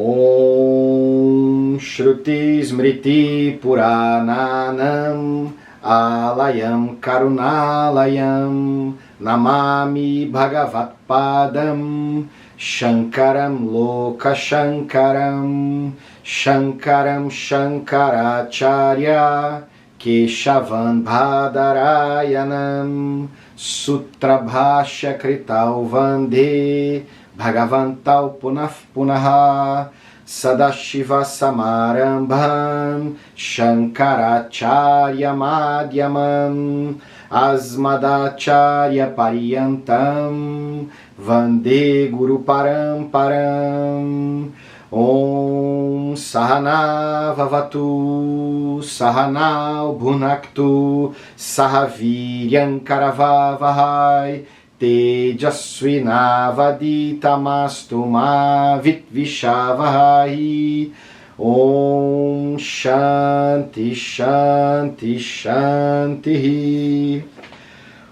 Om Shruti Smriti Purananam Alayam Karunalayam Namami Bhagavatpadam Shankaram Loka Shankaram Shankaram Shankaracharya Keshavan Bhadarayanam Sutra Bhashya Krital Vande Bhagavantal Punaf Punaha Sadashiva Samarambham Shankaracharya Madhyamam Asmadacharya Pariyantam Vande Guru Paramparam. Om Sahana Vavatu Sahana Bhunaktu Sahaviryam Karavavahai Tejasvinavaditamastu ma vitvishavahai. Om Shanti Shanti Shanti.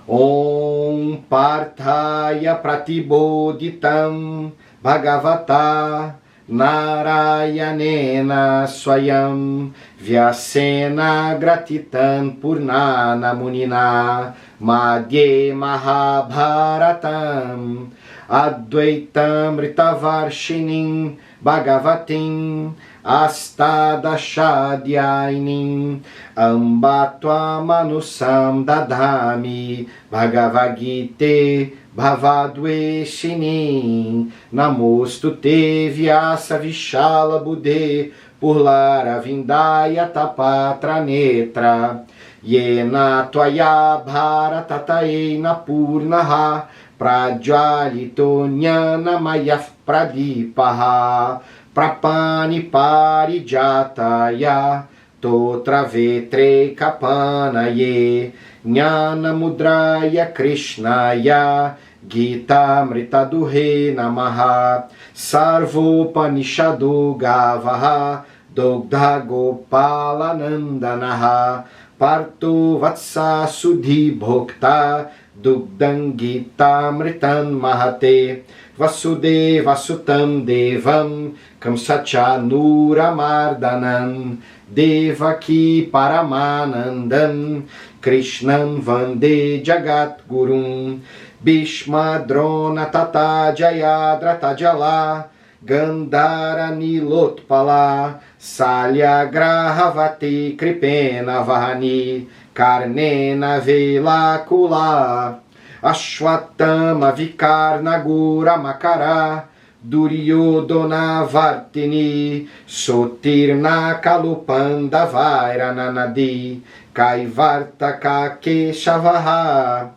Om Parthaya Pratibodhitam Bhagavata Narayanena Swayam Vyasena Gratitam Purnana Munina Madhye Mahabharatam Advaitam Ritavarshinim Bhagavatim Astadashadhyainim Ambatva Manusam Dadhami Bhagavagite Bhavadveshinim Namostute Vyasa Vishala Buddhe Purlara Vindaya Tapatra Netra Yena Tvaya Bharatataena Purnaha Prajvalito Jnana Mayaf Pradipaha Prapani Parijataya Totra Vetre Kapanaye Jnana Mudraya Krishnaya Gita Mritaduhe Namaha Sarvopanishadu Gavaha Dogdha Gopalanandanaha Parto Vatsa Sudhi Bhokta Dugdam Gita Mritan Mahate Vasudeva Sutam Devam Kamsacha Nuramardanan Devaki Paramanandan Krishnam Vande Jagat Gurum Bhishma Drona Tata Jayadra Tajala Gandhara Nilotpala Salya Grahavati Kripena Vahani Karnena Velakula Ashwatthama Vikarnagura Makara Duryodhana Vartini Sotirna Kalupanda Vairananadi Kaivartaka Keshavaha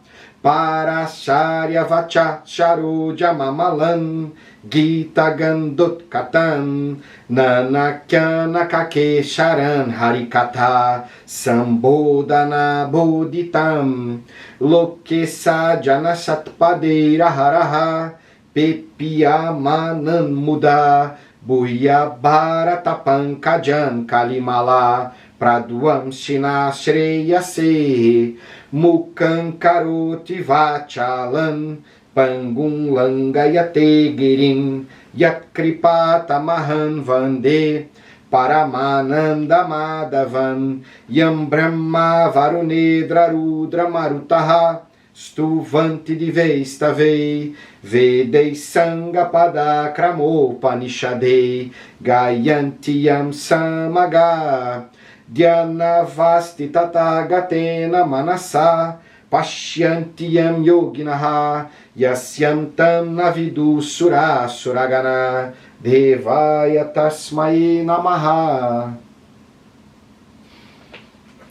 Paracharya Vacha Charuja Mamalan Gita Gandot Katan Nanakyana Kake Sharan Harikatha Sambodhana Bodhitam Lokesa Jana Satpadeira Haraha Pepia Manan Muda Buya Bharata Pankajan Kalimala Praduam Shina Shreya Se Mukam Karoti Vachalan Pangum Langayate Girim Yatkripata Mahan Vande Paramananda Madhavan Yam Brahma Varunedra Rudra Marutaha Stuvanti Diveistavei Vedei Sangapada Kramopanishadei Gayantiyam Samaga Dhyanavasti Tathagatena Manasa Pashyantiyam Yoginaha Yasyantam Navidu Sura Suragana Devaya Tasmai Namaha.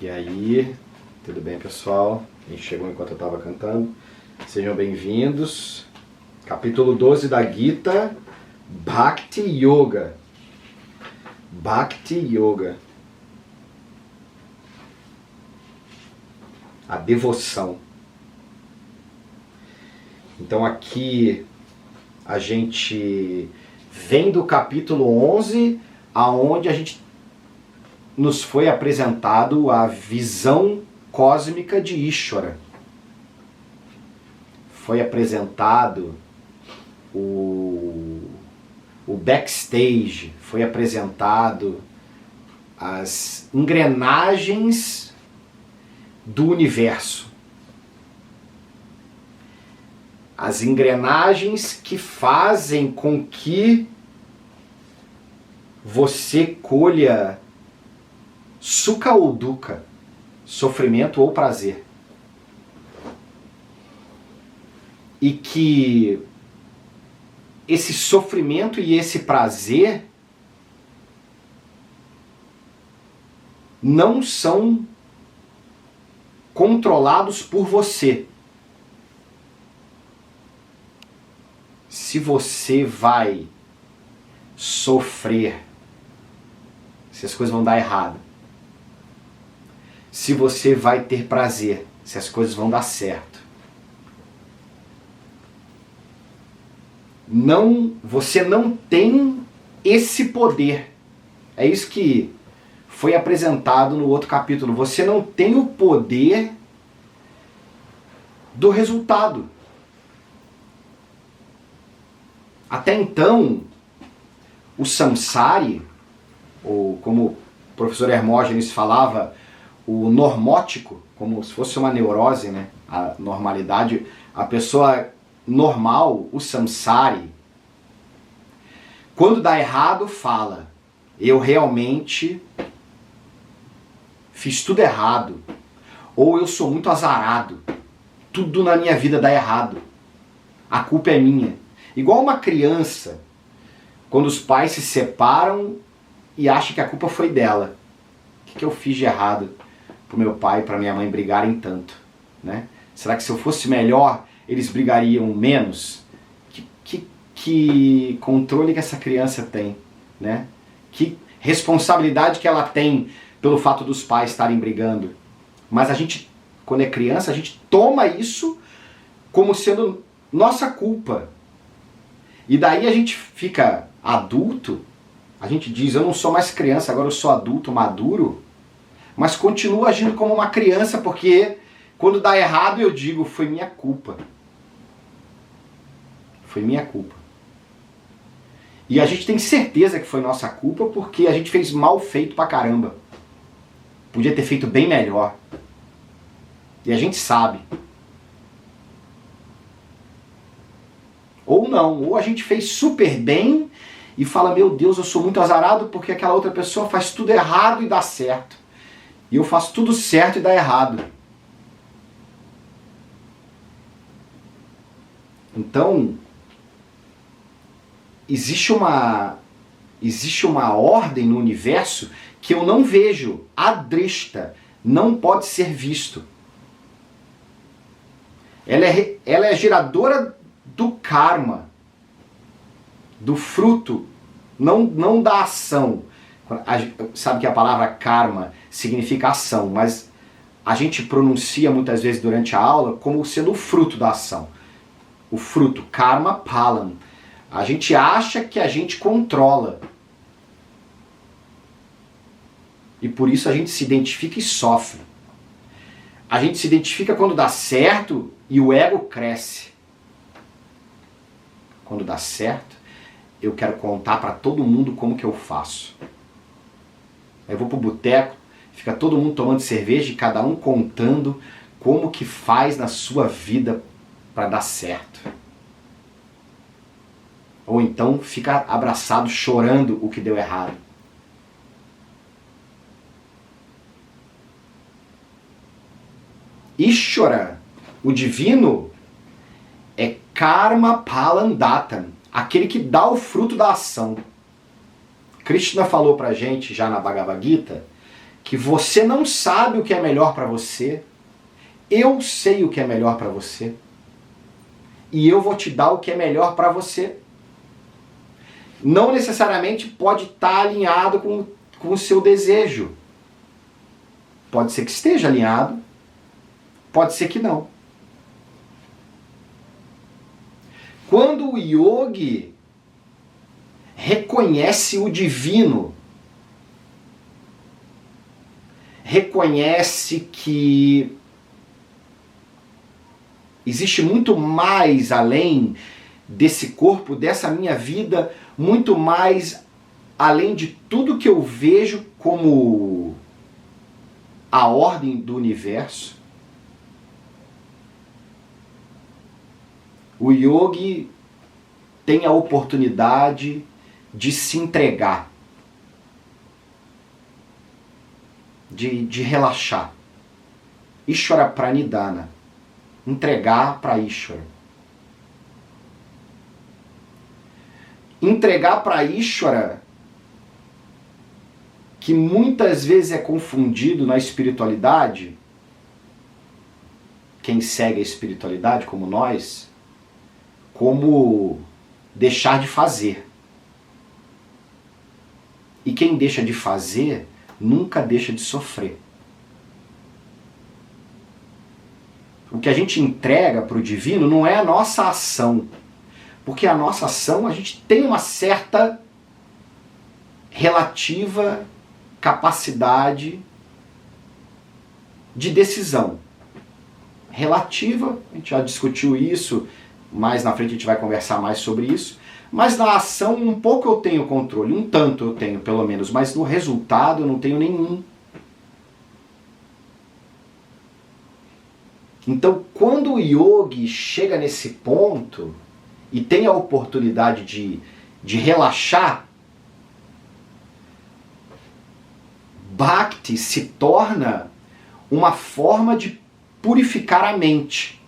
E aí, tudo bem, pessoal? Quem chegou enquanto eu estava cantando, sejam bem-vindos. Capítulo 12 da Gita, Bhakti Yoga. Bhakti Yoga. A devoção. Então aqui a gente vem do capítulo 11, aonde a gente nos foi apresentado a visão cósmica de Ishvara. Foi apresentado o backstage, foi apresentado as engrenagens do universo. As engrenagens que fazem com que você colha sukha ou dukkha, sofrimento ou prazer. E que esse sofrimento e esse prazer não são controlados por você. Se você vai sofrer, se as coisas vão dar errado, se você vai ter prazer, se as coisas vão dar certo, você não tem esse poder. É isso que foi apresentado no outro capítulo. Você não tem o poder do resultado. Até então, o samsari, ou como o professor Hermógenes falava, o normótico, como se fosse uma neurose, né? A normalidade, a pessoa normal, o samsari, quando dá errado, fala: eu realmente fiz tudo errado, ou eu sou muito azarado, tudo na minha vida dá errado, a culpa é minha. Igual uma criança, quando os pais se separam e acha que a culpa foi dela. O que eu fiz de errado pro meu pai e pra minha mãe brigarem tanto, né? Será que se eu fosse melhor, eles brigariam menos? Que controle que essa criança tem, né? Que responsabilidade que ela tem pelo fato dos pais estarem brigando. Mas a gente, quando é criança, a gente toma isso como sendo nossa culpa. E daí a gente fica adulto, a gente diz: eu não sou mais criança, agora eu sou adulto, maduro, mas continuo agindo como uma criança, porque quando dá errado eu digo: foi minha culpa. Foi minha culpa. E a gente tem certeza que foi nossa culpa porque a gente fez mal feito pra caramba. Podia ter feito bem melhor. E a gente sabe. Ou não, ou a gente fez super bem e fala: meu Deus, eu sou muito azarado porque aquela outra pessoa faz tudo errado e dá certo. E eu faço tudo certo e dá errado. Então, existe uma ordem no universo que eu não vejo, adrishta, não pode ser visto. Ela é geradora do karma, do fruto, não da ação. Sabe que a palavra karma significa ação, mas a gente pronuncia muitas vezes durante a aula como sendo o fruto da ação. O fruto, karma palam. A gente acha que a gente controla. E por isso a gente se identifica e sofre. A gente se identifica quando dá certo e o ego cresce. Quando dá certo, eu quero contar para todo mundo como que eu faço. Aí eu vou pro boteco, fica todo mundo tomando cerveja e cada um contando como que faz na sua vida para dar certo. Ou então fica abraçado chorando o que deu errado. Ishvara, o divino, é karma palandatam, aquele que dá o fruto da ação. Krishna falou pra gente já na Bhagavad Gita que você não sabe o que é melhor para você, eu sei o que é melhor para você e eu vou te dar o que é melhor para você. Não necessariamente pode estar alinhado com o seu desejo. Pode ser que esteja alinhado, pode ser que não. Quando o yogi reconhece o divino, reconhece que existe muito mais além desse corpo, dessa minha vida, muito mais além de tudo que eu vejo como a ordem do universo. O yogi tem a oportunidade de se entregar, de relaxar. Ishvara Pranidhana, entregar para Ishvara. Entregar para Ishvara, que muitas vezes é confundido na espiritualidade, quem segue a espiritualidade como nós, como deixar de fazer. E quem deixa de fazer nunca deixa de sofrer. O que a gente entrega para o divino não é a nossa ação, porque a nossa ação a gente tem uma certa relativa capacidade de decisão. Relativa, a gente já discutiu isso, mais na frente a gente vai conversar mais sobre isso, mas na ação um pouco eu tenho controle, um tanto eu tenho pelo menos, mas no resultado eu não tenho nenhum. Então quando o yogi chega nesse ponto e tem a oportunidade de relaxar, Bhakti se torna uma forma de purificar a mente.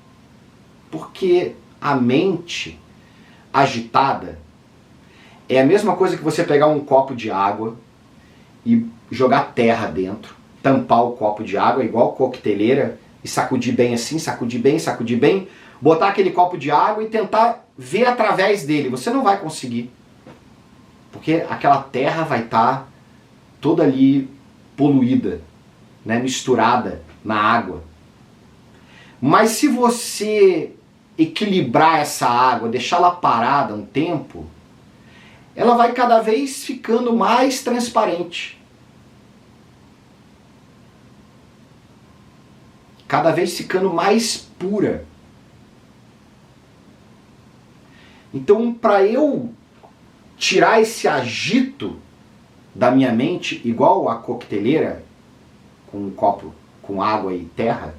Porque a mente agitada é a mesma coisa que você pegar um copo de água e jogar terra dentro, tampar o copo de água igual coqueteleira e sacudir bem assim, sacudir bem, botar aquele copo de água e tentar ver através dele. Você não vai conseguir. Porque aquela terra vai estar toda ali poluída, né, misturada na água. Mas se você equilibrar essa água, deixá-la parada um tempo, ela vai cada vez ficando mais transparente. Cada vez ficando mais pura. Então, para eu tirar esse agito da minha mente, igual a coqueteleira, com um copo com água e terra,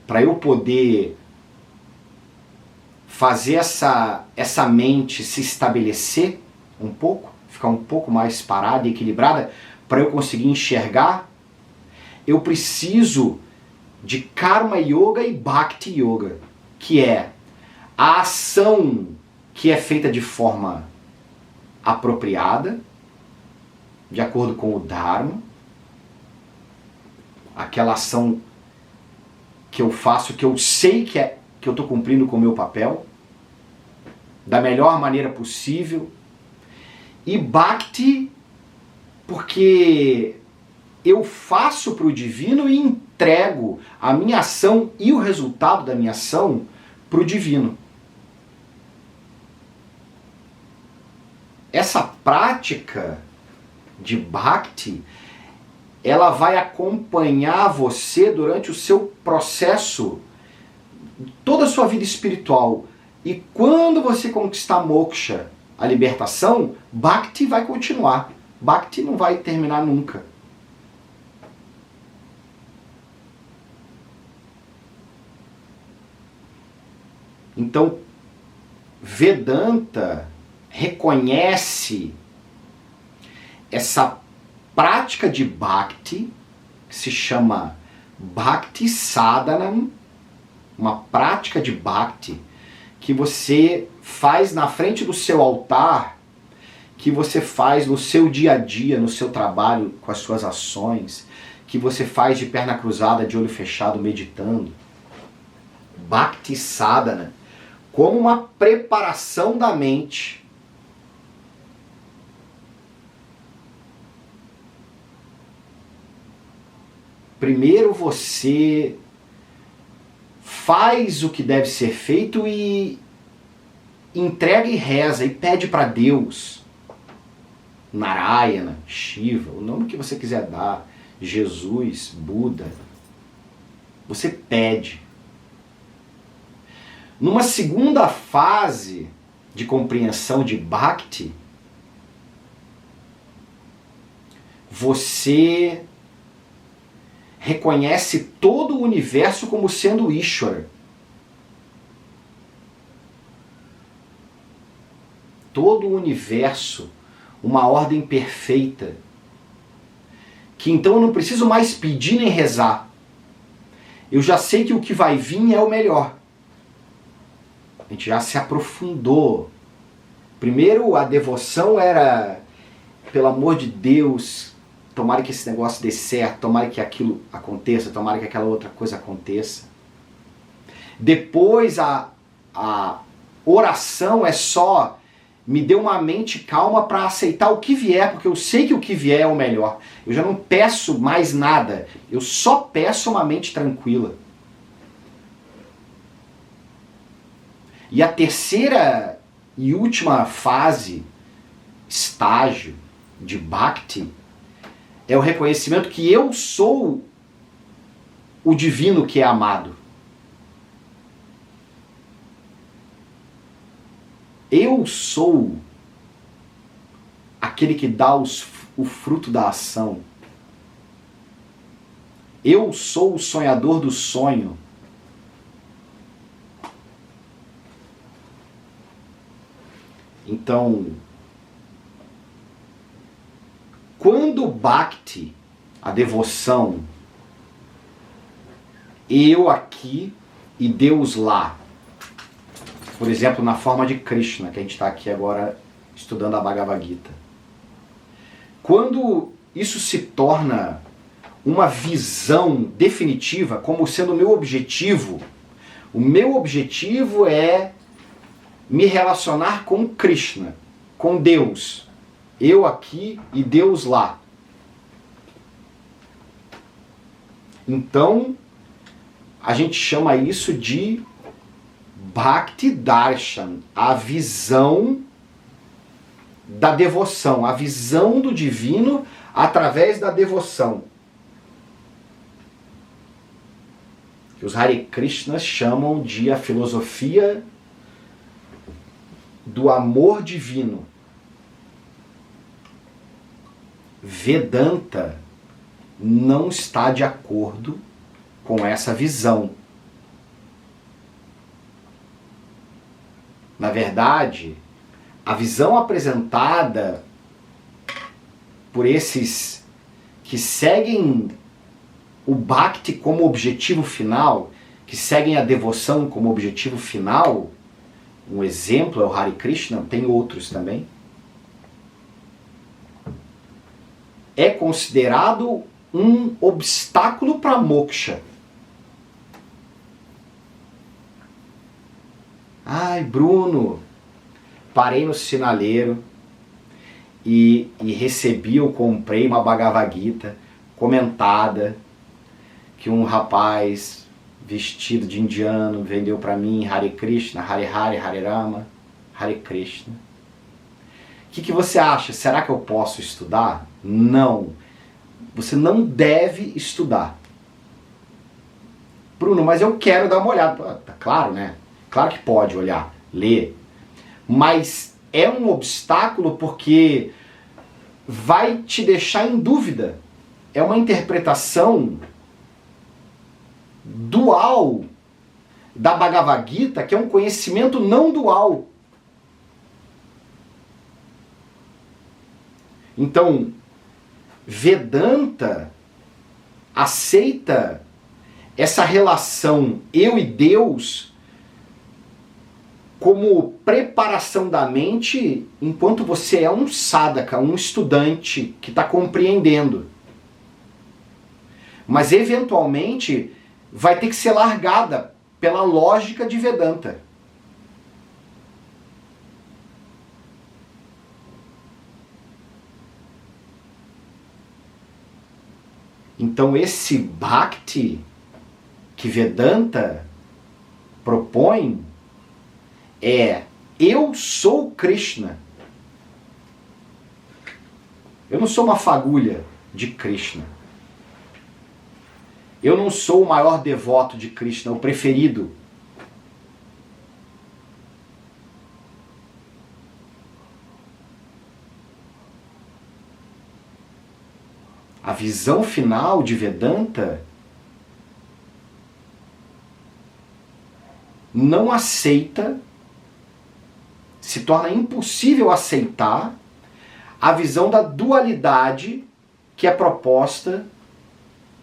para eu poder fazer essa mente se estabelecer um pouco, ficar um pouco mais parada e equilibrada, para eu conseguir enxergar, eu preciso de Karma Yoga e Bhakti Yoga, que é a ação que é feita de forma apropriada, de acordo com o Dharma, aquela ação que eu faço, que eu sei que eu estou cumprindo com o meu papel, da melhor maneira possível, e Bhakti, porque eu faço para o divino e entrego a minha ação e o resultado da minha ação para o divino. Essa prática de Bhakti, ela vai acompanhar você durante o seu processo, toda a sua vida espiritual. E quando você conquistar moksha, a libertação, Bhakti vai continuar. Bhakti não vai terminar nunca. Então, Vedanta reconhece essa prática de Bhakti, que se chama Bhakti Sadhanam, uma prática de Bhakti que você faz na frente do seu altar, que você faz no seu dia a dia, no seu trabalho, com as suas ações, que você faz de perna cruzada, de olho fechado, meditando. Bhakti Sadhana, como uma preparação da mente primeiro você faz o que deve ser feito e entrega e reza e pede para Deus, Narayana, Shiva, o nome que você quiser dar, Jesus, Buda. Você pede. Numa segunda fase de compreensão de Bhakti, você reconhece todo o universo como sendo Ishvara. Todo o universo, uma ordem perfeita, que então eu não preciso mais pedir nem rezar. Eu já sei que o que vai vir é o melhor. A gente já se aprofundou. Primeiro a devoção era, pelo amor de Deus, tomara que esse negócio dê certo, tomara que aquilo aconteça, tomara que aquela outra coisa aconteça. Depois a oração é só, me dê uma mente calma para aceitar o que vier, porque eu sei que o que vier é o melhor. Eu já não peço mais nada, eu só peço uma mente tranquila. E a terceira e última fase, estágio de Bhakti, é o reconhecimento que eu sou o divino que é amado. Eu sou aquele que dá o fruto da ação. Eu sou o sonhador do sonho. Então, quando o Bhakti, a devoção, eu aqui e Deus lá, por exemplo, na forma de Krishna, que a gente está aqui agora estudando a Bhagavad Gita. Quando isso se torna uma visão definitiva, como sendo o meu objetivo é me relacionar com Krishna, com Deus. Eu aqui e Deus lá. Então, a gente chama isso de Bhakti Darshan, a visão da devoção, a visão do divino através da devoção. Que os Hare Krishnas chamam de a filosofia do amor divino. Vedanta não está de acordo com essa visão. Na verdade, a visão apresentada por esses que seguem o Bhakti como objetivo final, que seguem a devoção como objetivo final, um exemplo é o Hare Krishna, tem outros também, é considerado um obstáculo para moksha. Ai, Bruno, parei no sinaleiro e recebi ou comprei uma Bhagavad Gita comentada que um rapaz vestido de indiano vendeu para mim, Hare Krishna, Hare Hare, Hare Rama, Hare Krishna. O que você acha? Será que eu posso estudar? Não. Você não deve estudar. Bruno, mas eu quero dar uma olhada. Claro, né? Claro que pode olhar, ler. Mas é um obstáculo porque vai te deixar em dúvida. É uma interpretação dual da Bhagavad Gita, que é um conhecimento não dual. Então, Vedanta aceita essa relação eu e Deus como preparação da mente enquanto você é um sadhaka, um estudante que está compreendendo. Mas eventualmente vai ter que ser largada pela lógica de Vedanta. Então esse Bhakti que Vedanta propõe é: eu sou Krishna. Eu não sou uma fagulha de Krishna. Eu não sou o maior devoto de Krishna, o preferido. A visão final de Vedanta não aceita, se torna impossível aceitar a visão da dualidade que é proposta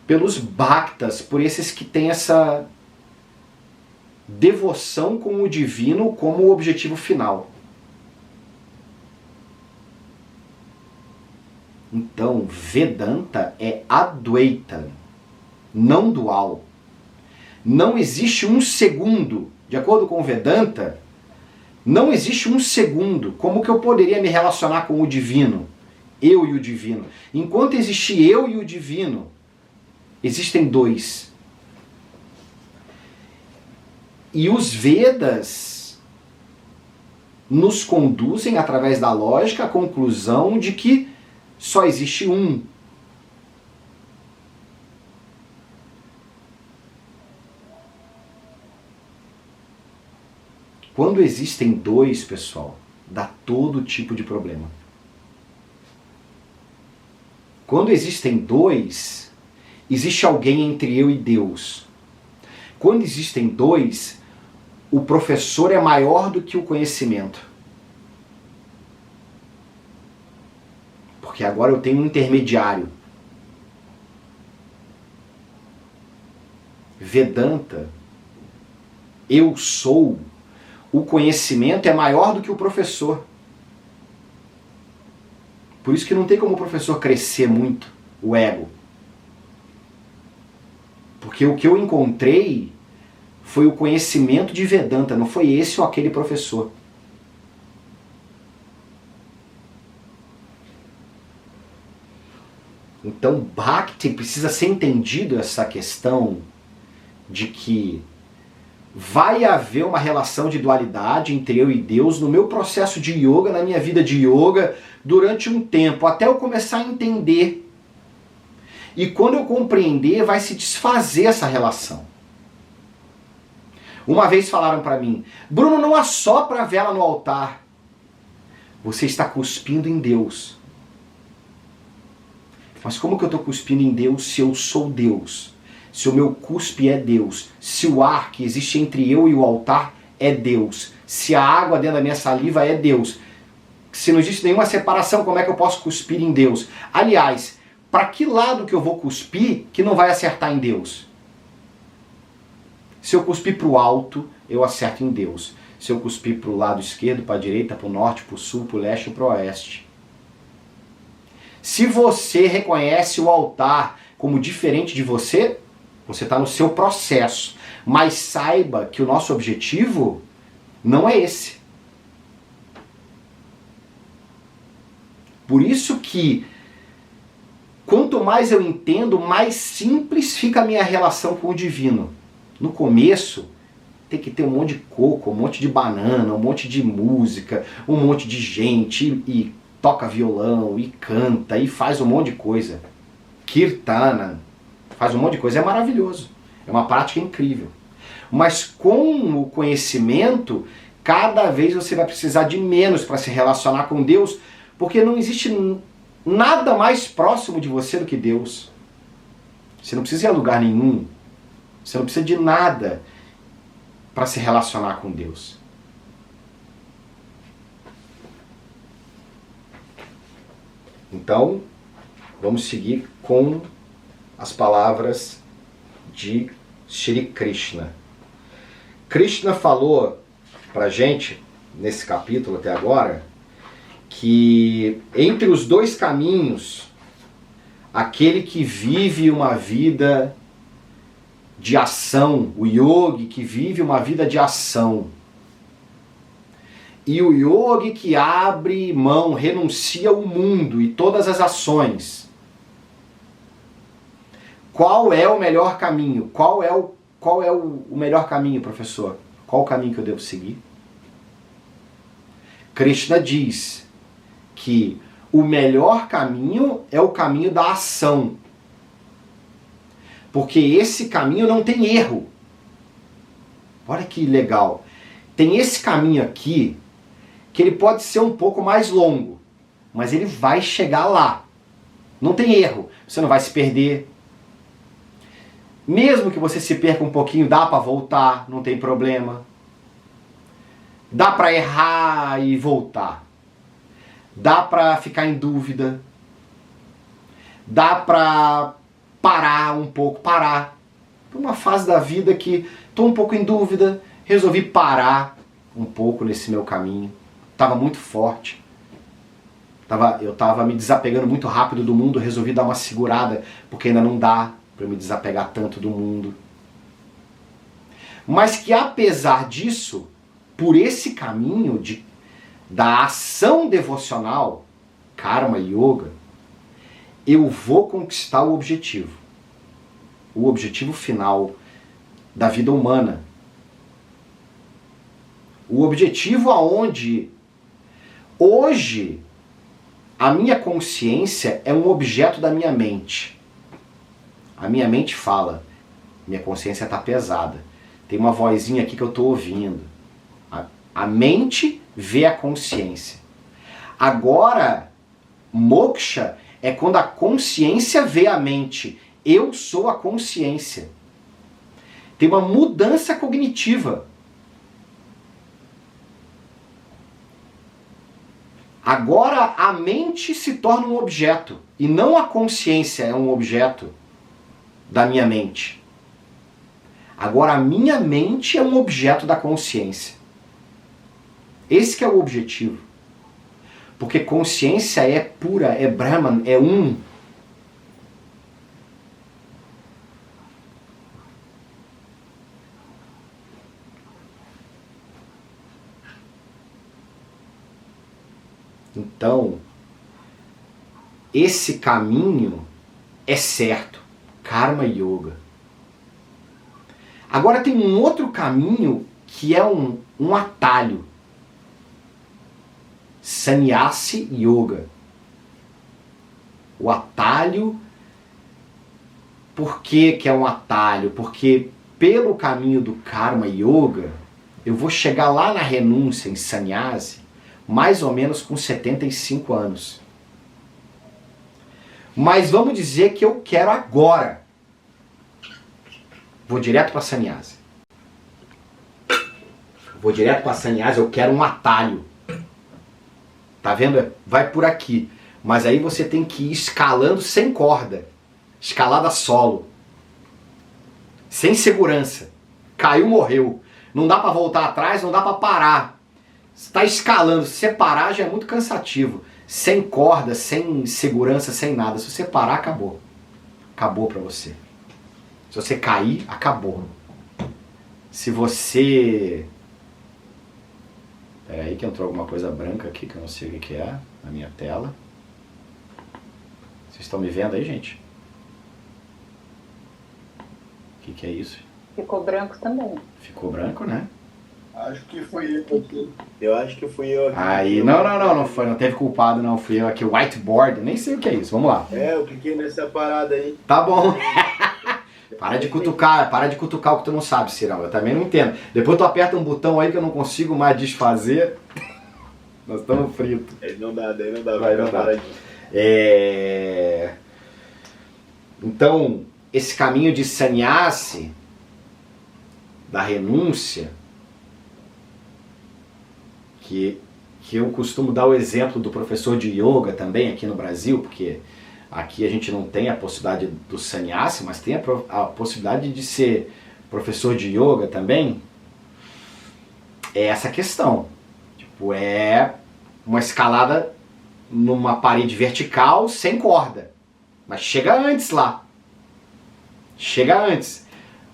pelos bhaktas, por esses que têm essa devoção com o divino como o objetivo final. Então, Vedanta é Advaita, não dual. Não existe um segundo, de acordo com Vedanta, não existe um segundo. Como que eu poderia me relacionar com o divino? Eu e o divino. Enquanto existe eu e o divino, existem dois. E os Vedas nos conduzem, através da lógica, à conclusão de que só existe um. Quando existem dois, pessoal, dá todo tipo de problema. Quando existem dois, existe alguém entre eu e Deus. Quando existem dois, o professor é maior do que o conhecimento. Porque agora eu tenho um intermediário. Vedanta, eu sou, o conhecimento é maior do que o professor. Por isso que não tem como o professor crescer muito o ego. Porque o que eu encontrei foi o conhecimento de Vedanta, não foi esse ou aquele professor. Então, Bhakti precisa ser entendido essa questão de que vai haver uma relação de dualidade entre eu e Deus no meu processo de yoga, na minha vida de yoga, durante um tempo, até eu começar a entender. E quando eu compreender, vai se desfazer essa relação. Uma vez falaram para mim, Bruno, não assopra a vela no altar. Você está cuspindo em Deus. Mas como que eu estou cuspindo em Deus se eu sou Deus? Se o meu cuspe é Deus? Se o ar que existe entre eu e o altar é Deus? Se a água dentro da minha saliva é Deus? Se não existe nenhuma separação, como é que eu posso cuspir em Deus? Aliás, para que lado que eu vou cuspir que não vai acertar em Deus? Se eu cuspir para o alto, eu acerto em Deus. Se eu cuspir para o lado esquerdo, para a direita, para o norte, para o sul, para o leste ou para o oeste. Se você reconhece o altar como diferente de você, você está no seu processo. Mas saiba que o nosso objetivo não é esse. Por isso que, quanto mais eu entendo, mais simples fica a minha relação com o divino. No começo, tem que ter um monte de coco, um monte de banana, um monte de música, um monte de gente, e toca violão, e canta, e faz um monte de coisa. Kirtana, faz um monte de coisa, é maravilhoso. É uma prática incrível. Mas com o conhecimento, cada vez você vai precisar de menos para se relacionar com Deus, porque não existe nada mais próximo de você do que Deus. Você não precisa ir a lugar nenhum. Você não precisa de nada para se relacionar com Deus. Então, vamos seguir com as palavras de Shri Krishna. Krishna falou pra gente, nesse capítulo até agora, que entre os dois caminhos, aquele que vive uma vida de ação, o yogi que vive uma vida de ação, e o yogi que abre mão, renuncia ao mundo e todas as ações. Qual é o melhor caminho? Qual é o melhor caminho, professor? Qual o caminho que eu devo seguir? Krishna diz que o melhor caminho é o caminho da ação. Porque esse caminho não tem erro. Olha que legal. Tem esse caminho aqui, que ele pode ser um pouco mais longo, mas ele vai chegar lá. Não tem erro, você não vai se perder. Mesmo que você se perca um pouquinho, dá para voltar, não tem problema. Dá para errar e voltar. Dá para ficar em dúvida. Dá para parar um pouco, parar. Uma fase da vida que estou um pouco em dúvida, resolvi parar um pouco nesse meu caminho. Estava muito forte. Eu estava me desapegando muito rápido do mundo, resolvi dar uma segurada, porque ainda não dá para me desapegar tanto do mundo. Mas que apesar disso, por esse caminho da ação devocional, Karma Yoga, eu vou conquistar o objetivo final da vida humana. O objetivo aonde hoje a minha consciência é um objeto da minha mente. A minha mente fala, minha consciência está pesada. Tem uma vozinha aqui que eu estou ouvindo. A mente vê a consciência. Agora, moksha é quando a consciência vê a mente. Eu sou a consciência. Tem uma mudança cognitiva. Agora a mente se torna um objeto. E não a consciência é um objeto da minha mente. Agora a minha mente é um objeto da consciência. Esse que é o objetivo. Porque consciência é pura, é Brahman, é um. Então, esse caminho é certo. Karma Yoga. Agora tem um outro caminho que é um atalho. Sannyasi Yoga. O atalho. Por que é um atalho? Porque pelo caminho do Karma Yoga, eu vou chegar lá na renúncia em Sannyasi, mais ou menos com 75 anos. Mas vamos dizer que eu quero agora. Vou direto para Sannyasi. Vou direto para Sannyasi, eu quero um atalho. Tá vendo? Vai por aqui. Mas aí você tem que ir escalando sem corda. Escalada solo. Sem segurança. Caiu, morreu. Não dá para voltar atrás, não dá para parar. Você está escalando. Se você parar já é muito cansativo. Sem corda, sem segurança, sem nada. Se você parar, acabou. Acabou para você. Se você cair, acabou. Se você... Pera aí que entrou alguma coisa branca aqui que eu não sei o que é na minha tela. Vocês estão me vendo aí, gente? O que é isso? Ficou branco também. Ficou branco, né? Acho que fui eu aqui. Eu acho que fui eu aqui. Aí, não foi, não teve culpado não, fui eu aqui, whiteboard, nem sei o que é isso, vamos lá. É, eu cliquei nessa parada aí. Tá bom. Para de cutucar o que tu não sabe, Cirão, eu também não entendo. Depois tu aperta um botão aí que eu não consigo mais desfazer, nós estamos fritos. Aí não dá, Vai, não dá. Então, esse caminho de sannyasi, da renúncia, que eu costumo dar o exemplo do professor de yoga também aqui no Brasil, porque aqui a gente não tem a possibilidade do sannyasi, mas tem a possibilidade de ser professor de yoga também. É essa questão. Tipo, é uma escalada numa parede vertical sem corda. Mas chega antes lá. Chega antes.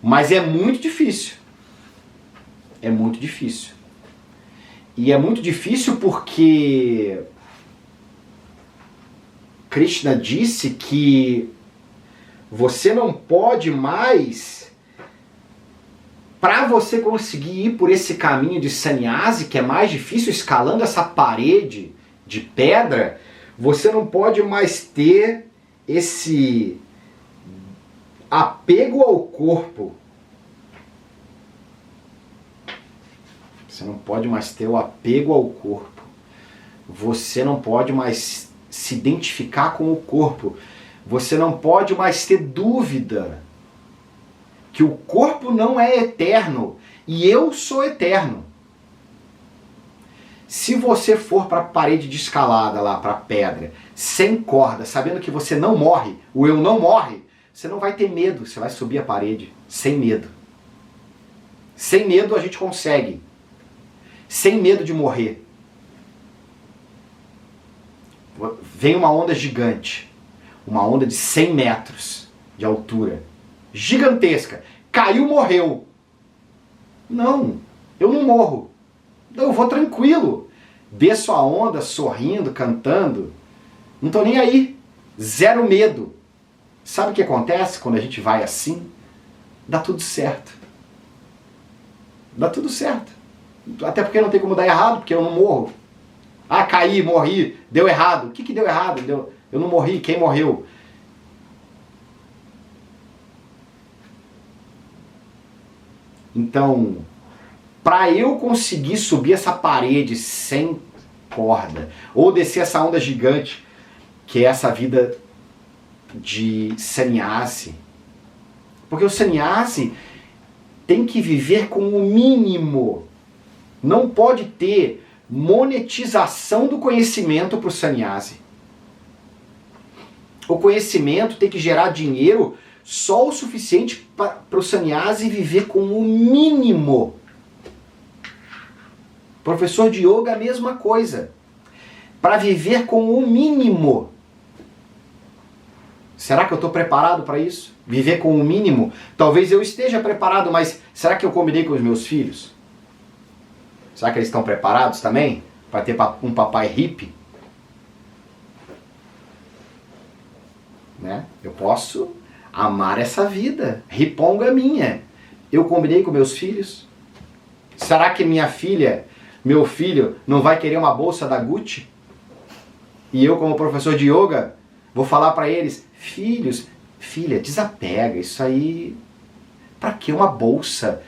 Mas é muito difícil. É muito difícil. E é muito difícil porque Krishna disse que você não pode mais, para você conseguir ir por esse caminho de sannyasi, que é mais difícil, escalando essa parede de pedra, você não pode mais ter esse apego ao corpo. Você não pode mais ter o apego ao corpo. Você não pode mais se identificar com o corpo. Você não pode mais ter dúvida que o corpo não é eterno e eu sou eterno. Se você for para a parede de escalada lá, para a pedra, sem corda, sabendo que você não morre, o eu não morre, você não vai ter medo, você vai subir a parede sem medo. Sem medo a gente consegue. Sem medo de morrer. Vem uma onda gigante. Uma onda de 100 metros de altura. Gigantesca. Caiu, morreu. Não, eu não morro. Eu vou tranquilo. Desço a onda, sorrindo, cantando. Não estou nem aí. Zero medo. Sabe o que acontece quando a gente vai assim? Dá tudo certo. Dá tudo certo. Até porque não tem como dar errado, porque eu não morro. Ah, caí, morri, deu errado. O que deu errado? Eu não morri, quem morreu? Então, para eu conseguir subir essa parede sem corda, ou descer essa onda gigante, que é essa vida de sannyasi, porque o sannyasi tem que viver com o mínimo. Não pode ter monetização do conhecimento para o sannyasi. O conhecimento tem que gerar dinheiro só o suficiente para o sannyasi viver com o mínimo. Professor de yoga, a mesma coisa. Para viver com o mínimo. Será que eu estou preparado para isso? Viver com o mínimo? Talvez eu esteja preparado, mas será que eu combinei com os meus filhos? Será que eles estão preparados também para ter um papai hippie? Né? Eu posso amar essa vida. Riponga minha. Eu combinei com meus filhos? Será que minha filha, meu filho, não vai querer uma bolsa da Gucci? E eu, como professor de yoga, vou falar para eles: filhos, filha, desapega, isso aí, para que uma bolsa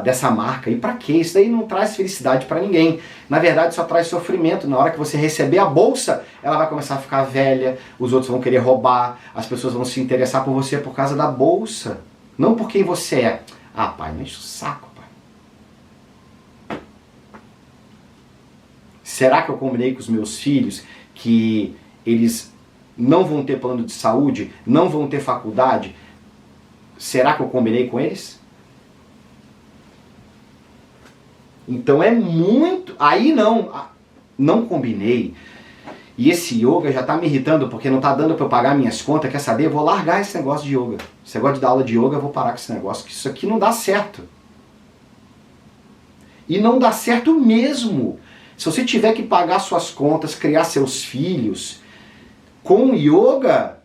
dessa marca? E para que? Isso daí não traz felicidade para ninguém. Na verdade, só traz sofrimento. Na hora que você receber a bolsa, ela vai começar a ficar velha, os outros vão querer roubar, as pessoas vão se interessar por você por causa da bolsa, não por quem você é. Ah, pai, não enche o saco, pai. Será que eu combinei com os meus filhos que eles não vão ter plano de saúde, não vão ter faculdade? Será que eu combinei com eles? Então é muito... Aí não combinei. E esse yoga já está me irritando porque não está dando para eu pagar minhas contas. Quer saber? Eu vou largar esse negócio de yoga. Esse negócio de dar aula de yoga, eu vou parar com esse negócio. Que isso aqui não dá certo. E não dá certo mesmo. Se você tiver que pagar suas contas, criar seus filhos com yoga,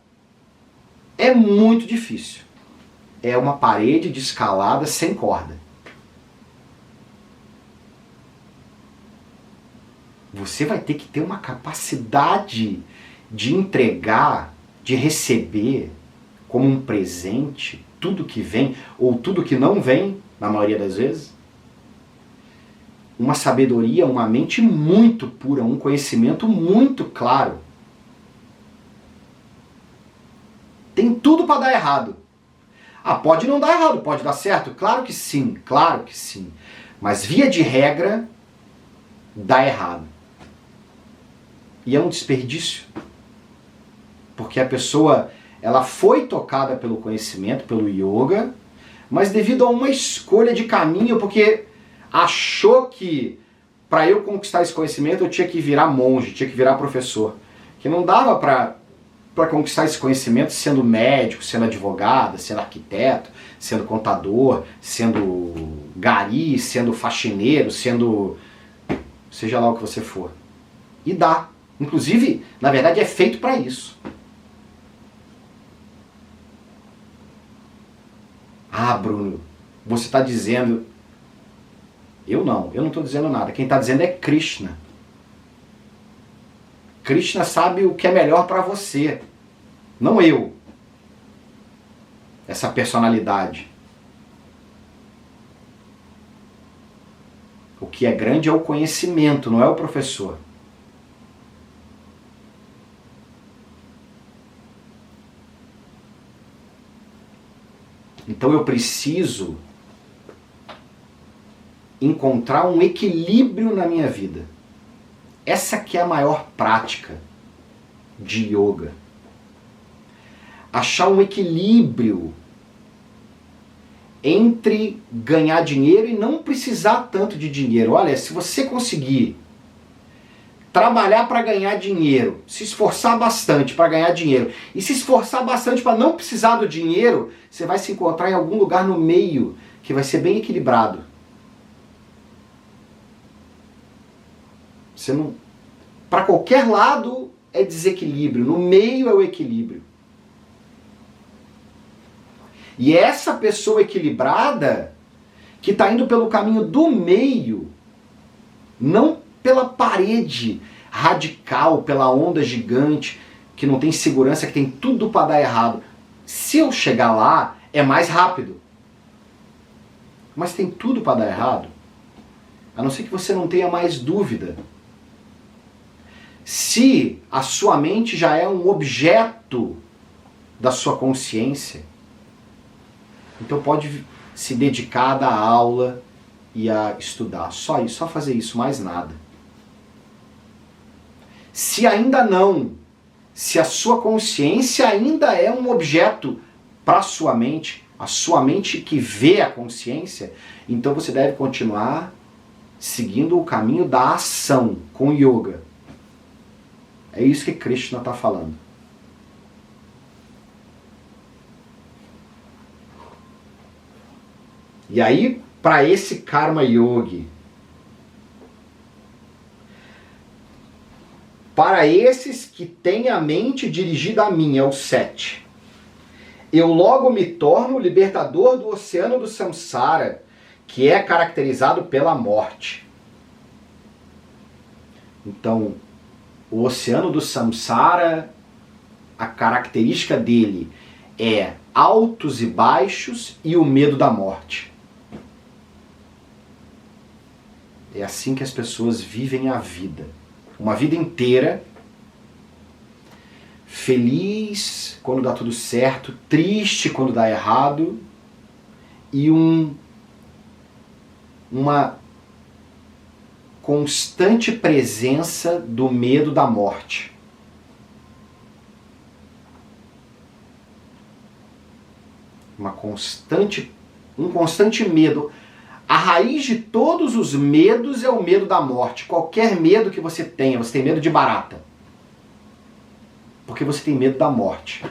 é muito difícil. É uma parede de escalada sem corda. Você vai ter que ter uma capacidade de entregar, de receber como um presente tudo que vem, ou tudo que não vem, na maioria das vezes. Uma sabedoria, uma mente muito pura, um conhecimento muito claro. Tem tudo para dar errado. Ah, pode não dar errado, pode dar certo? Claro que sim, claro que sim. Mas via de regra, dá errado. E é um desperdício. Porque a pessoa, ela foi tocada pelo conhecimento, pelo yoga, mas devido a uma escolha de caminho, porque achou que para eu conquistar esse conhecimento eu tinha que virar monge, tinha que virar professor. Que não dava para conquistar esse conhecimento sendo médico, sendo advogado, sendo arquiteto, sendo contador, sendo gari, sendo faxineiro, sendo seja lá o que você for. E dá. Inclusive, na verdade, é feito para isso. Ah, Bruno, você está dizendo... Eu não estou dizendo nada. Quem está dizendo é Krishna. Krishna sabe o que é melhor para você. Não eu. Essa personalidade. O que é grande é o conhecimento, não é o professor. Então eu preciso encontrar um equilíbrio na minha vida. Essa que é a maior prática de yoga. Achar um equilíbrio entre ganhar dinheiro e não precisar tanto de dinheiro. Olha, se você conseguir trabalhar para ganhar dinheiro, se esforçar bastante para ganhar dinheiro e se esforçar bastante para não precisar do dinheiro, você vai se encontrar em algum lugar no meio que vai ser bem equilibrado. Você não, para qualquer lado é desequilíbrio, no meio é o equilíbrio. E é essa pessoa equilibrada que está indo pelo caminho do meio, não pela parede radical, pela onda gigante, que não tem segurança, que tem tudo para dar errado. Se eu chegar lá, é mais rápido. Mas tem tudo para dar errado. A não ser que você não tenha mais dúvida. Se a sua mente já é um objeto da sua consciência, então pode se dedicar a dar aula e a estudar. Só isso, só fazer isso, mais nada. Se ainda não, se a sua consciência ainda é um objeto para a sua mente que vê a consciência, então você deve continuar seguindo o caminho da ação com yoga. É isso que Krishna está falando. E aí, para esse Karma Yogi, para esses que têm a mente dirigida a mim, é o 7, eu logo me torno o libertador do oceano do samsara, que é caracterizado pela morte. Então, o oceano do samsara, a característica dele é altos e baixos e o medo da morte. É assim que as pessoas vivem a vida. Uma vida inteira, feliz quando dá tudo certo, triste quando dá errado, e uma constante presença do medo da morte. Um constante medo. A raiz de todos os medos é o medo da morte. Qualquer medo que você tenha, você tem medo de barata. Porque você tem medo da morte.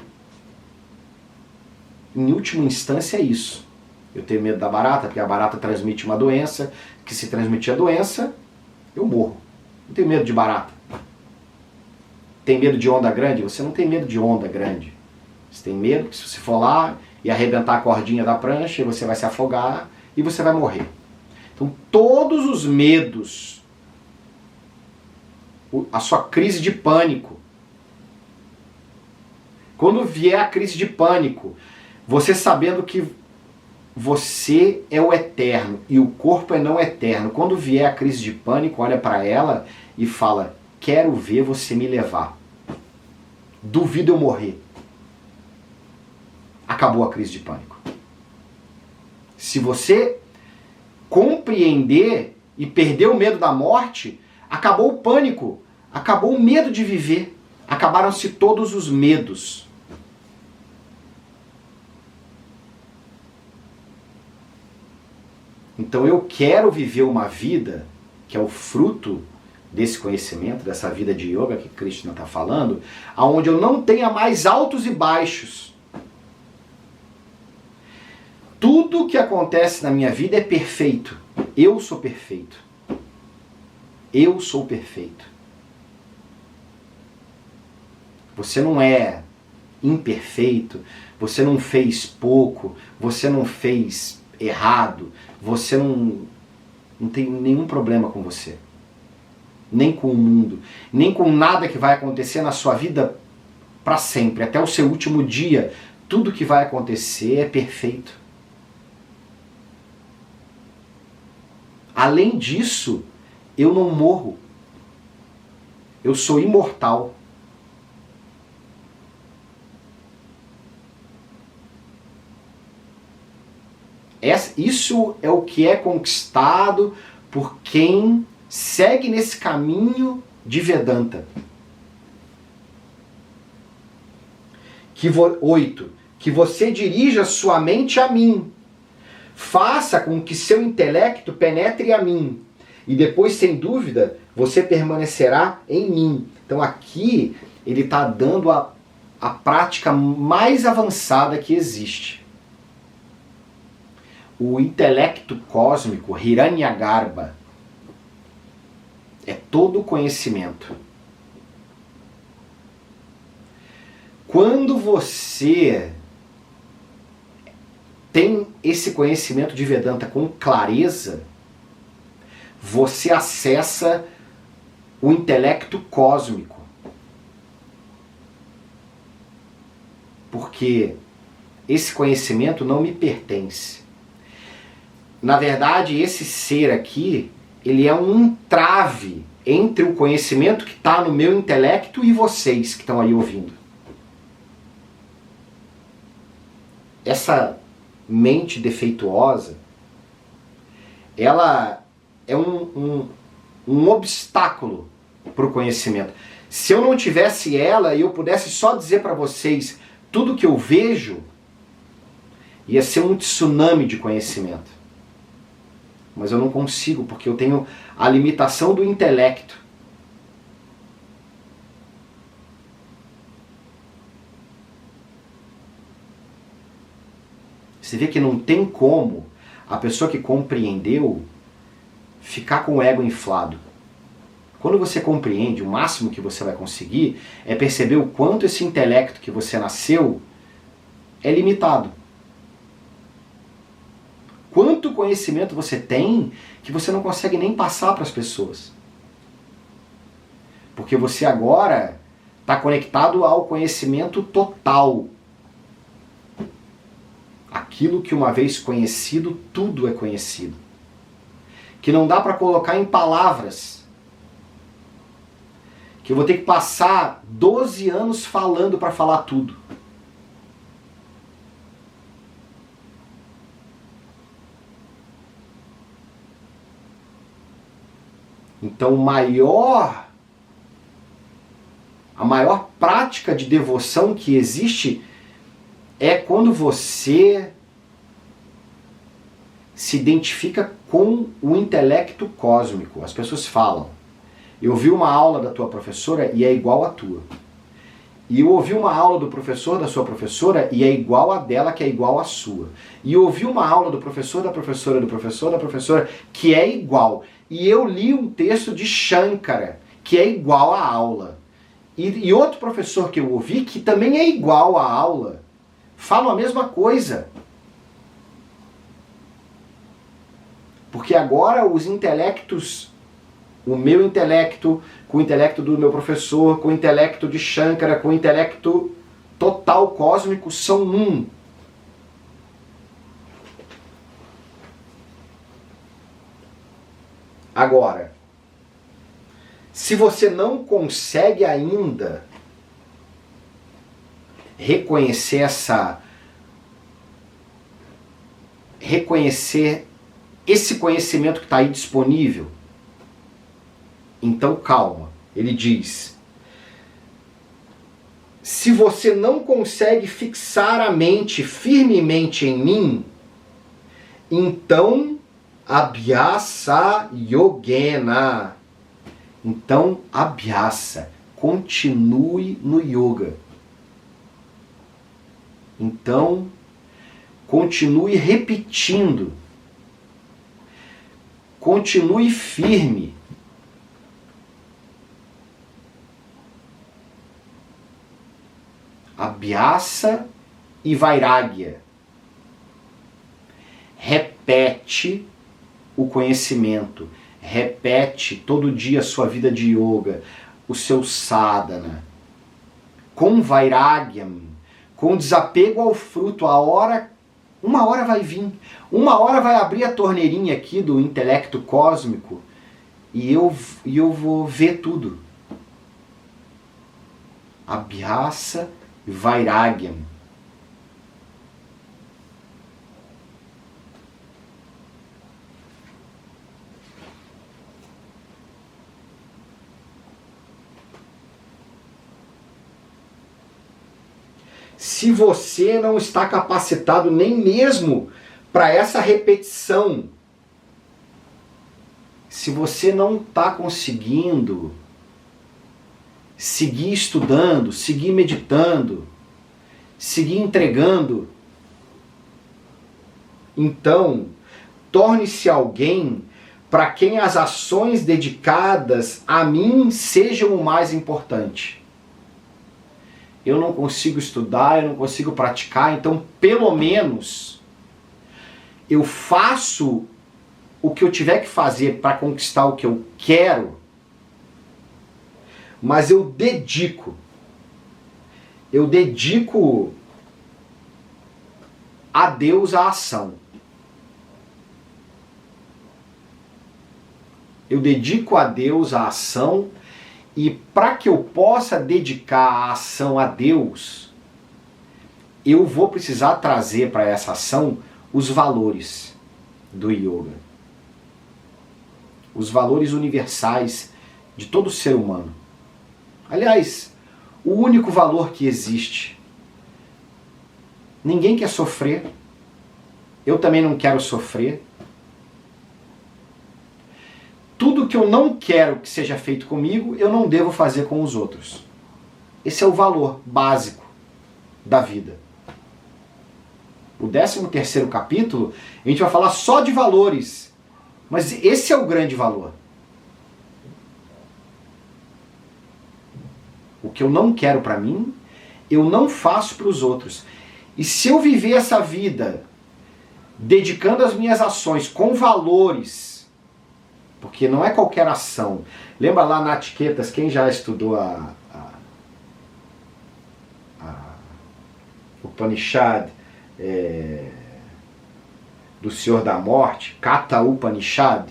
Em última instância é isso. Eu tenho medo da barata, porque a barata transmite uma doença, que se transmitir a doença, eu morro. Não tenho medo de barata. Tem medo de onda grande? Você não tem medo de onda grande. Você tem medo que se você for lá e arrebentar a cordinha da prancha, você vai se afogar e você vai morrer. Então todos os medos, a sua crise de pânico, quando vier a crise de pânico, você sabendo que você é o eterno e o corpo é não eterno, quando vier a crise de pânico, olha para ela e fala: quero ver você me levar. Duvido eu morrer. Acabou a crise de pânico. Se você compreender e perder o medo da morte, acabou o pânico, acabou o medo de viver, acabaram-se todos os medos. Então eu quero viver uma vida que é o fruto desse conhecimento, dessa vida de yoga que Krishna está falando, onde eu não tenha mais altos e baixos. Tudo que acontece na minha vida é perfeito. Eu sou perfeito. Eu sou perfeito. Você não é imperfeito, você não fez pouco, você não fez errado, você não tem nenhum problema com você. Nem com o mundo, nem com nada que vai acontecer na sua vida para sempre, até o seu último dia. Tudo que vai acontecer é perfeito. Além disso, eu não morro. Eu sou imortal. Isso é o que é conquistado por quem segue nesse caminho de Vedanta. 8. Que você dirija sua mente a mim. Faça com que seu intelecto penetre a mim. E depois, sem dúvida, você permanecerá em mim. Então aqui ele está dando a prática mais avançada que existe. O intelecto cósmico, Hiranyagarbha, é todo conhecimento. Quando você tem esse conhecimento de Vedanta com clareza, você acessa o intelecto cósmico. Porque esse conhecimento não me pertence. Na verdade, esse ser aqui, ele é um entrave entre o conhecimento que está no meu intelecto e vocês que estão aí ouvindo. Essa mente defeituosa, ela é um obstáculo para o conhecimento. Se eu não tivesse ela e eu pudesse só dizer para vocês tudo que eu vejo, ia ser um tsunami de conhecimento. Mas eu não consigo, porque eu tenho a limitação do intelecto. Você vê que não tem como a pessoa que compreendeu ficar com o ego inflado. Quando você compreende, o máximo que você vai conseguir é perceber o quanto esse intelecto que você nasceu é limitado. Quanto conhecimento você tem que você não consegue nem passar para as pessoas. Porque você agora está conectado ao conhecimento total. Aquilo que uma vez conhecido, tudo é conhecido. Que não dá para colocar em palavras. Que eu vou ter que passar 12 anos falando para falar tudo. Então a maior prática de devoção que existe é quando você se identifica com o intelecto cósmico. As pessoas falam, eu vi uma aula da tua professora e é igual à tua. E eu ouvi uma aula do professor da sua professora e é igual a dela, que é igual à sua. E eu ouvi uma aula do professor da professora do professor da professora que é igual. E eu li um texto de Shankara, que é igual à aula. E outro professor que eu ouvi, que também é igual à aula, falam a mesma coisa. Porque agora os intelectos, o meu intelecto, com o intelecto do meu professor, com o intelecto de Shankara, com o intelecto total cósmico, são um. Agora, se você não consegue ainda reconhecer esse conhecimento que está aí disponível, então calma. Ele diz, se você não consegue fixar a mente firmemente em mim, então Abhyasa Yogena. Então, Abhyasa, continue no yoga. Então, continue repetindo. Continue firme. Abhyasa e Vairagya. Repete o conhecimento. Repete todo dia a sua vida de yoga, o seu sadhana. Com Vairagyam, com desapego ao fruto, uma hora vai vir. Uma hora vai abrir a torneirinha aqui do intelecto cósmico e eu vou ver tudo. Abhyasa e Vairagyam. se você não está capacitado nem mesmo para essa repetição, se você não está conseguindo seguir estudando, seguir meditando, seguir entregando, então torne-se alguém para quem as ações dedicadas a mim sejam o mais importante. Eu não consigo estudar, eu não consigo praticar, então pelo menos eu faço o que eu tiver que fazer para conquistar o que eu quero, mas eu dedico a Deus a ação. Eu dedico a Deus a ação, e para que eu possa dedicar a ação a Deus, eu vou precisar trazer para essa ação os valores do yoga. Os valores universais de todo ser humano. Aliás, o único valor que existe. Ninguém quer sofrer. Eu também não quero sofrer. Tudo que eu não quero que seja feito comigo, eu não devo fazer com os outros. Esse é o valor básico da vida. O 13º capítulo, a gente vai falar só de valores. Mas esse é o grande valor. O que eu não quero para mim, eu não faço para os outros. E se eu viver essa vida dedicando as minhas ações com valores, porque não é qualquer ação. Lembra lá na Etiquetas, quem já estudou o Upanishad do Senhor da Morte, Katha Upanishad,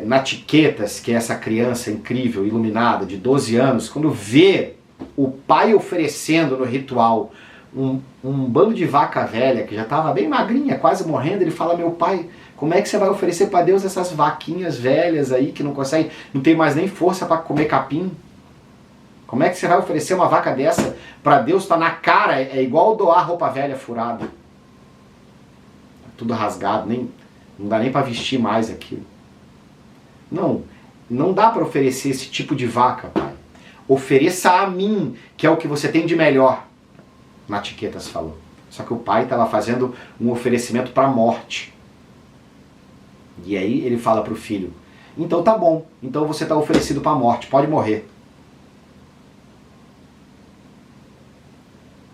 Nachiquetas, que é essa criança incrível, iluminada, de 12 anos, quando vê o pai oferecendo no ritual um bando de vaca velha, que já estava bem magrinha, quase morrendo, ele fala: meu pai, como é que você vai oferecer para Deus essas vaquinhas velhas aí, que não conseguem, não tem mais nem força para comer capim? Como é que você vai oferecer uma vaca dessa para Deus? Está na cara, é igual doar roupa velha furada. Tudo rasgado, não dá nem para vestir mais aquilo. Não dá para oferecer esse tipo de vaca, pai. Ofereça a mim, que é o que você tem de melhor. Nachiquetas falou. Só que o pai estava fazendo um oferecimento para a morte. E aí ele fala para o filho: então tá bom, então você está oferecido para a morte, pode morrer.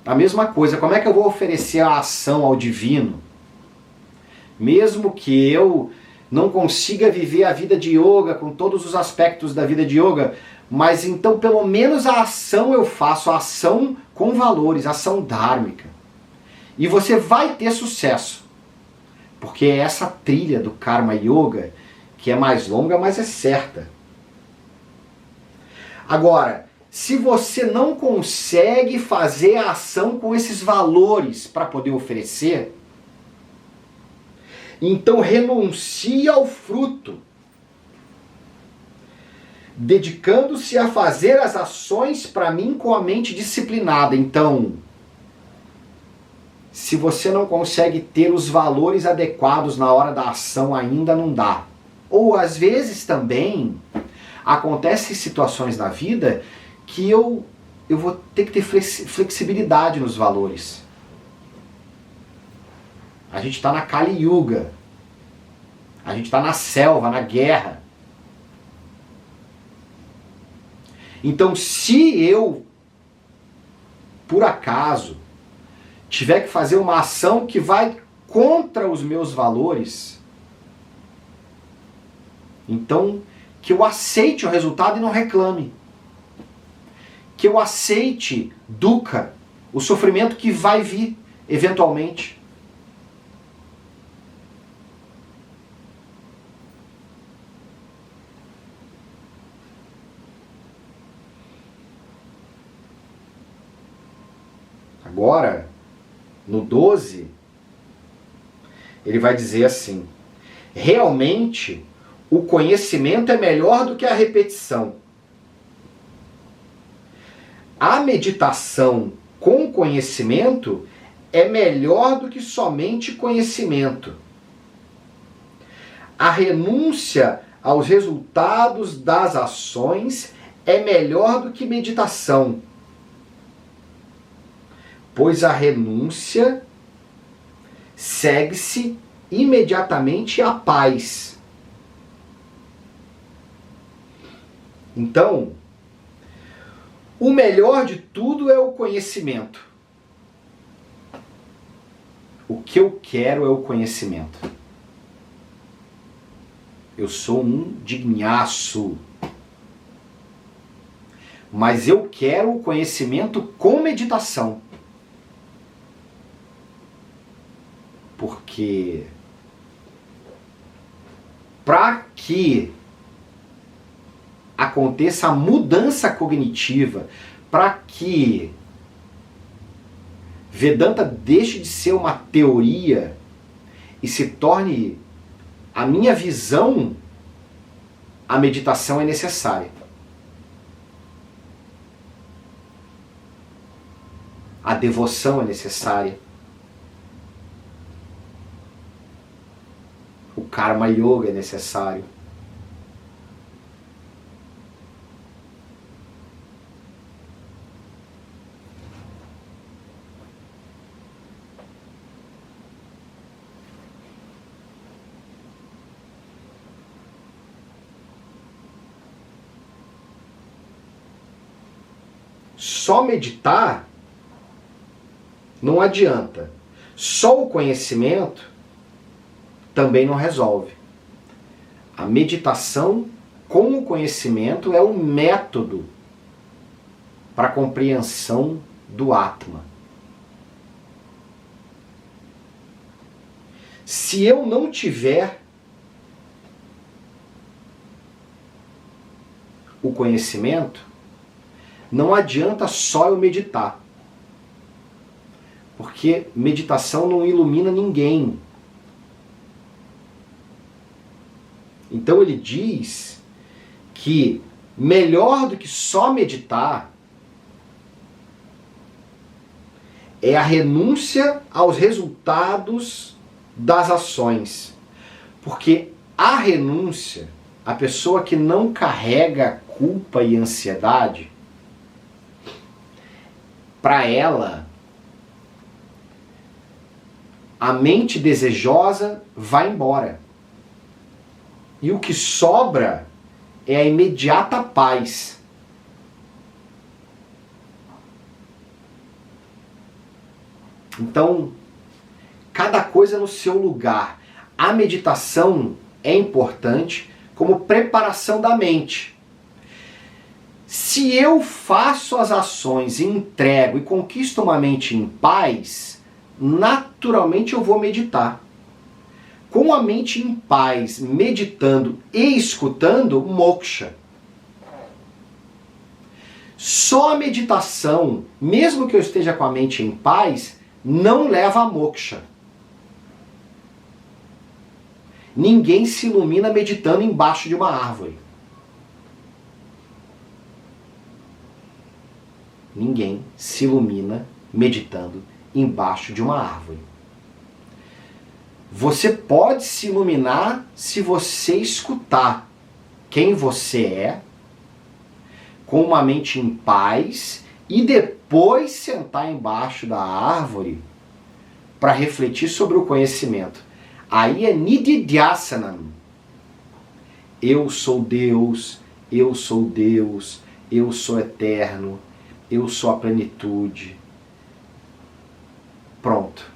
A mesma coisa, como é que eu vou oferecer a ação ao divino? Mesmo que eu não consiga viver a vida de yoga com todos os aspectos da vida de yoga, mas então pelo menos a ação eu faço, a ação com valores, a ação dhármica. E você vai ter sucesso, porque é essa trilha do Karma Yoga que é mais longa, mas é certa. Agora, se você não consegue fazer a ação com esses valores para poder oferecer, então renuncie ao fruto, dedicando-se a fazer as ações para mim com a mente disciplinada. Então, se você não consegue ter os valores adequados na hora da ação, ainda não dá. Ou às vezes também acontecem situações na vida que eu vou ter que ter flexibilidade nos valores. A gente está na Kali Yuga. A gente está na selva, na guerra. Então, se eu, por acaso, tiver que fazer uma ação que vai contra os meus valores, então que eu aceite o resultado e não reclame. Que eu aceite dukkha, o sofrimento que vai vir eventualmente. Agora, no 12, ele vai dizer assim: realmente o conhecimento é melhor do que a repetição. A meditação com conhecimento é melhor do que somente conhecimento. A renúncia aos resultados das ações é melhor do que meditação, pois a renúncia segue-se imediatamente à paz. Então, o melhor de tudo é o conhecimento. O que eu quero é o conhecimento. Eu sou um dignaço. Mas eu quero o conhecimento com meditação. Porque para que aconteça a mudança cognitiva, para que Vedanta deixe de ser uma teoria e se torne a minha visão, a meditação é necessária. A devoção é necessária. O Karma Yoga é necessário. Só meditar não adianta. Só o conhecimento também não resolve. A meditação com o conhecimento é um método para a compreensão do Atma. Se eu não tiver o conhecimento, não adianta só eu meditar. Porque meditação não ilumina ninguém. Então ele diz que melhor do que só meditar é a renúncia aos resultados das ações. Porque a renúncia, a pessoa que não carrega culpa e ansiedade, para ela, a mente desejosa vai embora. E o que sobra é a imediata paz. Então, cada coisa no seu lugar. A meditação é importante como preparação da mente. Se eu faço as ações, entrego e conquisto uma mente em paz, naturalmente eu vou meditar. Com a mente em paz, meditando e escutando, moksha. Só a meditação, mesmo que eu esteja com a mente em paz, não leva a moksha. Ninguém se ilumina meditando embaixo de uma árvore. Ninguém se ilumina meditando embaixo de uma árvore. Você pode se iluminar se você escutar quem você é, com uma mente em paz, e depois sentar embaixo da árvore para refletir sobre o conhecimento. Aí é Nididhyasanam. Eu sou Deus, eu sou Deus, eu sou eterno, eu sou a plenitude. Pronto.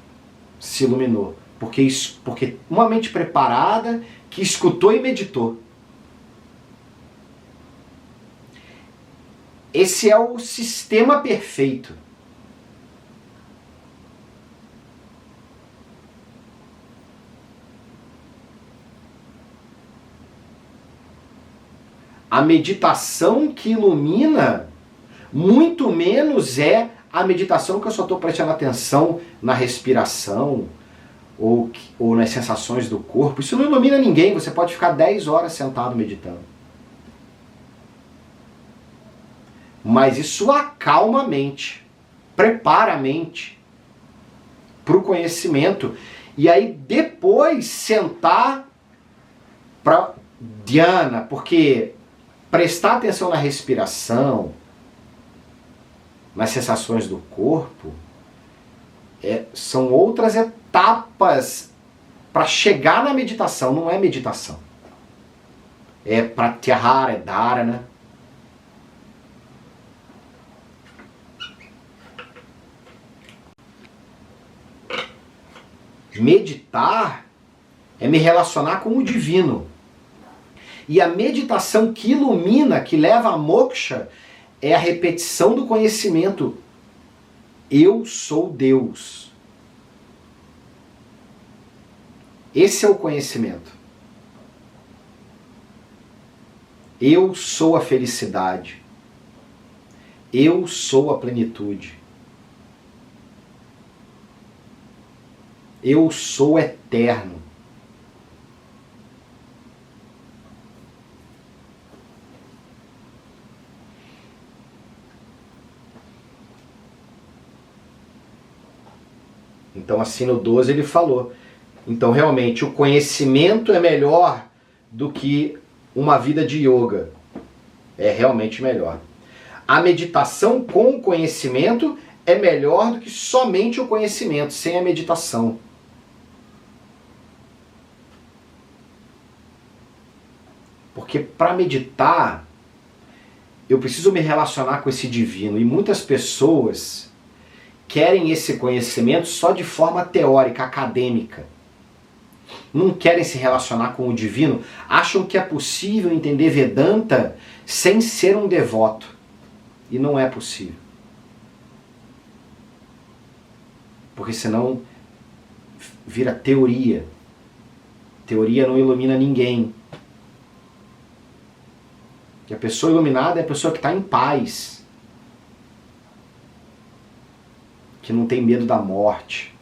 Se iluminou. Porque uma mente preparada que escutou e meditou. Esse é o sistema perfeito. A meditação que ilumina, muito menos é a meditação que eu só estou prestando atenção na respiração ou nas sensações do corpo. Isso não ilumina ninguém. Você pode ficar 10 horas sentado meditando. Mas isso acalma a mente. prepara a mente para o conhecimento e aí depois sentar para dhyana, porque prestar atenção na respiração, nas sensações do corpo, são outras etapas para chegar na meditação, não é meditação. É pratyahara, é dharana. Meditar é me relacionar com o divino. E a meditação que ilumina, que leva a moksha, é a repetição do conhecimento. Eu sou Deus. Esse é o conhecimento. Eu sou a felicidade. Eu sou a plenitude. Eu sou eterno. Então assim no 12 ele falou. Então realmente o conhecimento é melhor do que uma vida de yoga. É realmente melhor. A meditação com o conhecimento é melhor do que somente o conhecimento, sem a meditação. Porque para meditar, eu preciso me relacionar com esse divino. E muitas pessoas querem esse conhecimento só de forma teórica, acadêmica. Não querem se relacionar com o divino. Acham que é possível entender Vedanta sem ser um devoto. E não é possível. Porque senão vira teoria. Teoria não ilumina ninguém. Que a pessoa iluminada é a pessoa que está em paz. Que não tem medo da morte.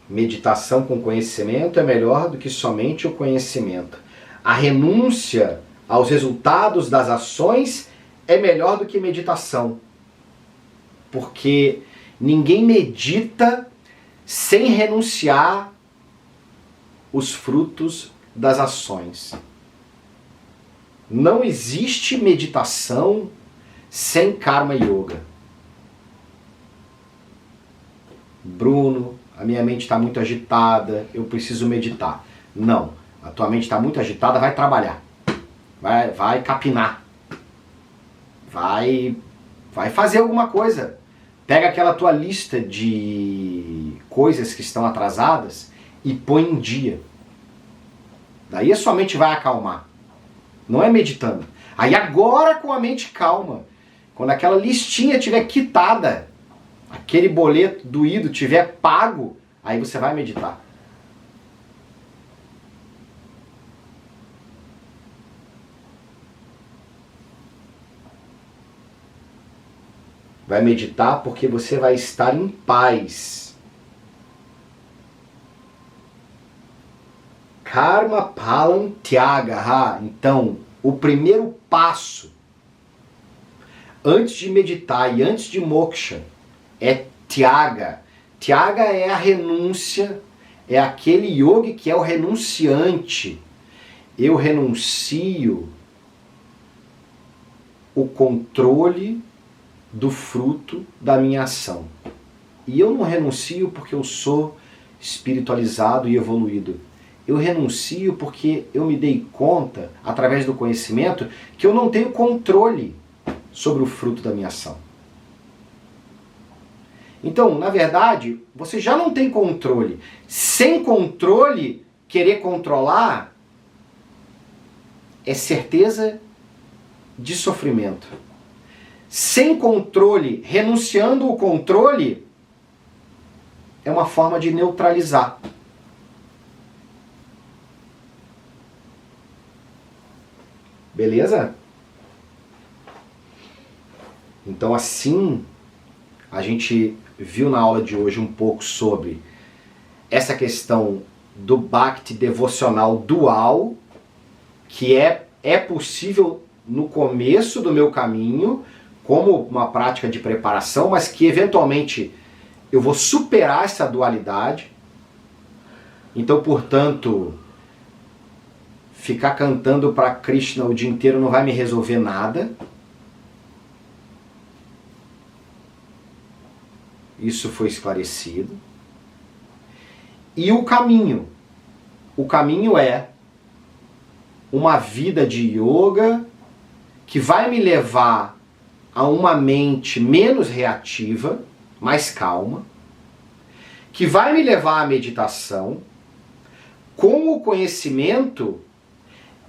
Meditação com conhecimento é melhor do que somente o conhecimento. A renúncia aos resultados das ações é melhor do que meditação. Porque ninguém medita sem renunciar os frutos das ações. Não existe meditação sem karma yoga. Bruno, a minha mente está muito agitada, eu preciso meditar. Não, a tua mente está muito agitada, vai trabalhar. Vai capinar. Vai fazer alguma coisa. Pega aquela tua lista de coisas que estão atrasadas e põe em dia. Daí a sua mente vai acalmar. Não é meditando. Aí agora com a mente calma, quando aquela listinha estiver quitada, aquele boleto doído estiver pago, aí você vai meditar. Vai meditar porque você vai estar em paz. Karma Palam Tyagaha. Então, o primeiro passo antes de meditar e antes de moksha é Tyaga. Tyaga é a renúncia, é aquele yogi que é o renunciante. Eu renuncio o controle do fruto da minha ação. E eu não renuncio porque eu sou espiritualizado e evoluído. Eu renuncio porque eu me dei conta, através do conhecimento, que eu não tenho controle sobre o fruto da minha ação. Então, na verdade, você já não tem controle. Sem controle, querer controlar é certeza de sofrimento. Sem controle, renunciando o controle, é uma forma de neutralizar. Beleza? Então assim, a gente viu na aula de hoje um pouco sobre essa questão do Bhakti devocional dual, que é é possível no começo do meu caminho, como uma prática de preparação, mas que eventualmente eu vou superar essa dualidade. Então, portanto, ficar cantando para Krishna o dia inteiro não vai me resolver nada. Isso foi esclarecido. E o caminho? O caminho é uma vida de yoga que vai me levar a uma mente menos reativa, mais calma, que vai me levar à meditação. Com o conhecimento,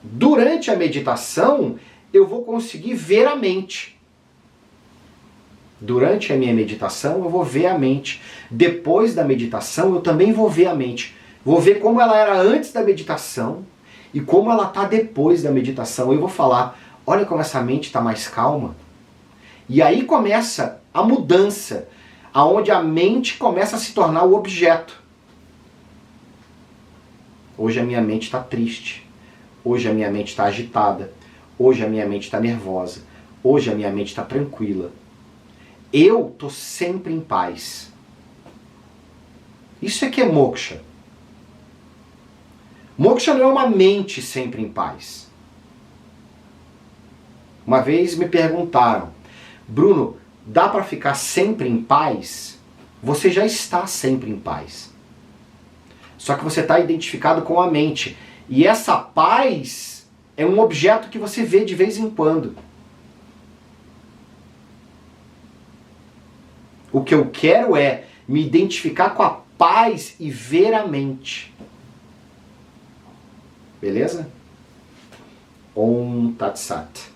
durante a meditação, eu vou conseguir ver a mente. Durante a minha meditação, eu vou ver a mente. Depois da meditação, eu também vou ver a mente. Vou ver como ela era antes da meditação e como ela está depois da meditação. Eu vou falar, olha como essa mente está mais calma. E aí começa a mudança, aonde a mente começa a se tornar o objeto. Hoje a minha mente está triste. Hoje a minha mente está agitada. Hoje a minha mente está nervosa. Hoje a minha mente está tranquila. Eu estou sempre em paz. Isso é que é moksha. Moksha não é uma mente sempre em paz. Uma vez me perguntaram, Bruno, dá para ficar sempre em paz? Você já está sempre em paz. Só que você está identificado com a mente. E essa paz é um objeto que você vê de vez em quando. O que eu quero é me identificar com a paz e ver a mente. Beleza? Om Tat Sat.